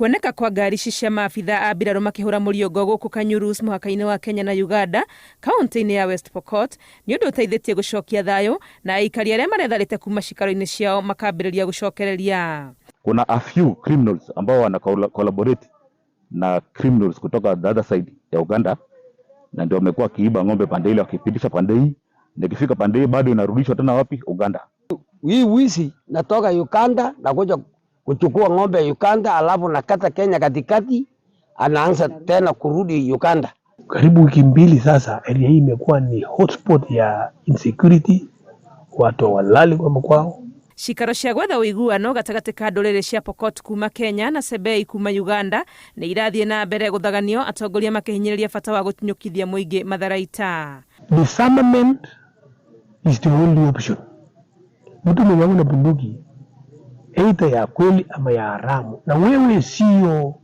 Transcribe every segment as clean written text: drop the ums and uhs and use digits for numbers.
Kuoneka kwa ngari cia maabitha a mbirarũ makĩhũra mũriũngo gũkũ Kanyurus mũhaka-inĩ wa Kenya na Uganda kaunti-inĩ ya West Pokot nĩ ũndũ ũteithĩtie gũcokia thayũ na aikari arĩa maretharĩte kuma cikaro-inĩ ciao makambĩrĩria gũcokereria. Kuna a few criminals ambao wana collaborate na criminals kutoka the other side ya Uganda, na ndio wamekuwa kiiba ng'ombe pande ile wakipitisha pande hii, na ikifika pande hii bado inarudishwa tena wapi? Uganda. Hii wizi natoka Uganda na kuja kuchukua ng'ombe Uganda, alafu nakata Kenya katikati, anaanza tena kurudi Uganda. Karibu wiki mbili sasa, area hii imekuwa ni hotspot ya insecurity, watu walali kwa makwao. Cikaro cia gwetha ũiguano gatagatĩ ka ndũrĩrĩ cia Pokot kuma Kenya na Sebei kuma Uganda nĩ irathiĩ na mbere gũthaganio, atongoria makĩhinyĩrĩria bata wa gũtinyũkithia mũingĩ matharaita. Disarmament is the only option. Mtu mwenye una bunduki aidha ya kweli ama ya haramu, na wewe sio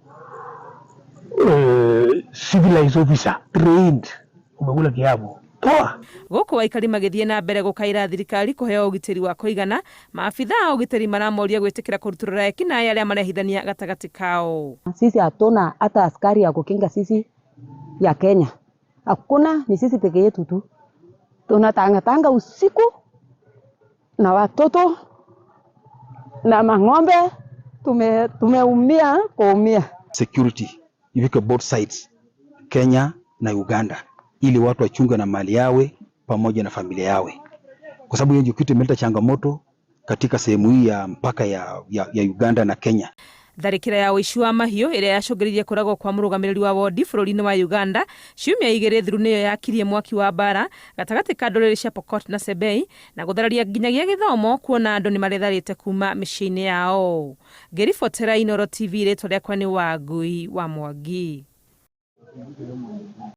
civilized officer trained, umekula kiapo toa. Gũkũ aikari magĩthiĩ na mbere gũkaĩra thirikari kũheo ũgitĩri wa kũigana, maabitha a ũgitĩri maramoria gwĩtĩkĩra kũrutũrũra ekinaĩ arĩa marehithania gatagatĩ kao. Sisi hatuna hata askari ya kukinga sisi ya Kenya, hakuna, ni sisi peke yetu tu. Tunatangatanga usiku na watoto na mang'ombe, tumeumia kuumia. Security ifike both sides, Kenya na Uganda, ili watu wachunge na mali yawe pamoja na familia yawe, kwa sababu hiyo kitu imeleta changamoto katika sehemu hii ya mpaka ya Uganda na Kenya. Tharĩkĩra ya ũici wa mahiũ ĩrĩa yacũngĩrĩirie kũragwo kwa mũrũgamĩrĩri wa wodi bũrũri-inĩ wa Uganda ciumia igĩrĩ thiru nĩyo yakirie mwaki wa bara gatagatĩ ka ndũrĩrĩ cia Pokot na Sebei na gũthararia nginyagia gĩthomo, kuona andũ nĩ maretharĩte kuma mĩciĩ-inĩ yao. Ngĩribotera Inooro TV, rĩtwa rĩakwa nĩ Wangui wa Mwangi.